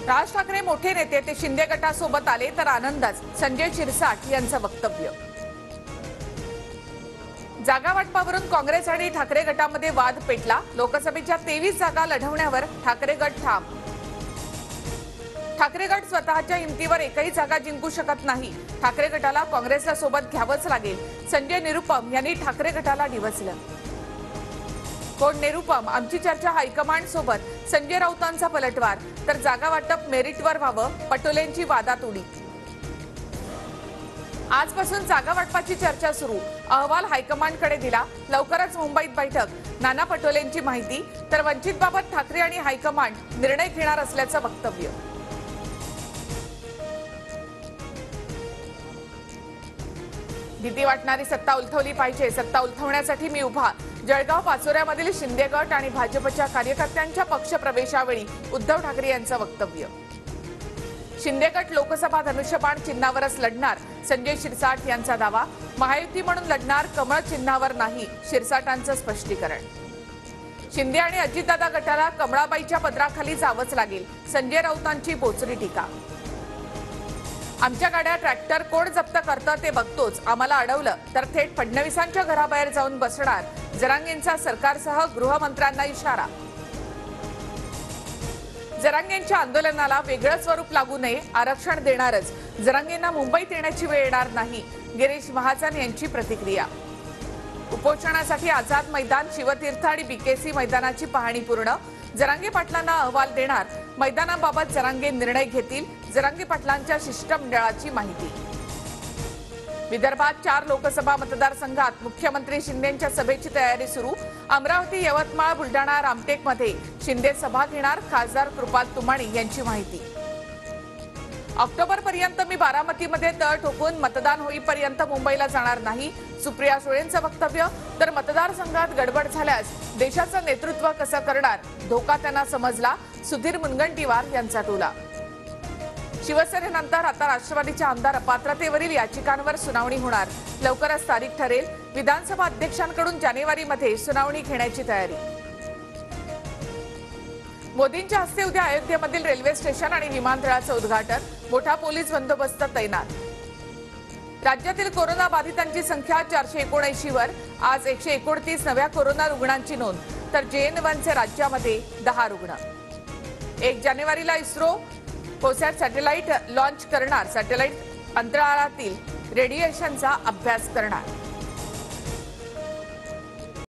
राज ठाकरे मोठे नेते ते शिंदे गटासोबत आले तर आनंदच, संजय शिरसाट यांचं वक्तव्य। जागा वाटपावरून काँग्रेस आणि ठाकरे गटामध्ये वाद पेटला। लोकसभेच्या 23 जागा लढवण्यावर ठाकरे गट ठाम। ठाकरे गट स्वतःच्या हिमतीवर एकही जागा जिंकू शकत नाही। ठाकरे गटाला काँग्रेसला सोबत घ्यावंच लागेल, संजय निरुपम यांनी ठाकरे गटाला डिवचलं। कोण निरुपम? आमची चर्चा हायकमांड सोबत, संजय राऊतांचा पलटवार। तर जागा वाटप मेरिटवर व्हावं, पटोलेंची वादात उडी। आजपासून जागा वाटपाची चर्चा सुरू, अहवाल हायकमांडकडे दिला। लवकरच मुंबईत बैठक, नाना पटोलेंची माहिती। तर वंचितबाबत ठाकरे आणि हायकमांड निर्णय घेणार असल्याचं वक्तव्य। भीती वाटणारी सत्ता उलथवली पाहिजे, सत्ता उलथवण्यासाठी मी उभा। जळगाव पाचोऱ्यामधील शिंदे गट आणि भाजपच्या कार्यकर्त्यांच्या पक्षप्रवेशावेळी उद्धव ठाकरे यांचं वक्तव्य। शिंदे गट लोकसभा धनुष्यबाण चिन्हावरच लढणार, संजय शिरसाट यांचा दावा। महायुती म्हणून लढणार, कमळ चिन्हावर नाही, शिरसाटांचं स्पष्टीकरण। शिंदे आणि अजितदादा गटाला कमळाबाईच्या पदराखाली जावंच लागेल, संजय राऊतांची बोचरी टीका। आमच्या गाड्या ट्रॅक्टर कोण जप्त करतं ते बघतोच, आम्हाला अडवलं तर थेट फडणवीसांच्या घराबाहेर जाऊन बसणार, जरांगेंचा सरकारसह गृहमंत्र्यांना इशारा। जरांगेंच्या आंदोलनाला वेगळं स्वरूप लागू नये, आरक्षण देणारच, जरांगेंना मुंबईत येण्याची वेळ येणार नाही, गिरीश महाजन यांची प्रतिक्रिया। उपोषणासाठी आझाद मैदान, शिवतीर्थ आणि बीकेसी मैदानाची पाहणी पूर्ण, जरांगे पाटलांना अहवाल देणार, मैदानाबाबत जरांगे निर्णय घेतील, जरांगे पाटलांच्या शिष्टमंडळाची माहिती। विदर्भात 4 लोकसभा मतदारसंघात मुख्यमंत्री शिंदेंच्या सभेची तयारी सुरू, अमरावती, यवतमाळ, बुलढाणा, रामटेकमध्ये शिंदे सभा घेणार, खासदार कृपाल तुमाणी यांची माहिती। ऑक्टोबरपर्यंत मी बारामतीमध्ये तळ ठोकून मतदान होईपर्यंत मुंबईला जाणार नाही, सुप्रिया सुळेंचं वक्तव्य। तर मतदारसंघात गडबड झाल्यास देशाचं नेतृत्व कसं करणार, धोका त्यांना समजला, सुधीर मुनगंटीवार यांचा टोला। शिवसेनेनंतर आता राष्ट्रवादीच्या आमदार अपात्रतेवरील याचिकांवर सुनावणी होणार, लवकरच तारीख ठरेल। विधानसभा अध्यक्षांकडून जानेवारीमध्ये सुनावणी घेण्याची तयारी। मोदींच्या हस्ते उद्या अयोध्येमधील रेल्वे स्टेशन आणि विमानतळाचं उद्घाटन, मोठा पोलीस बंदोबस्त तैनात। राज्यातील कोरोना बाधितांची संख्या 479 वर, आज 129 नव्या कोरोना रुग्णांची नोंद। तर JN1चे राज्यामध्ये 10 रुग्ण। 1 जानेवारीला इस्रो कोसॅट सॅटेलाइट लॉन्च करणार, सॅटेलाइट अंतराळातील रेडिएशनचा अभ्यास करणार।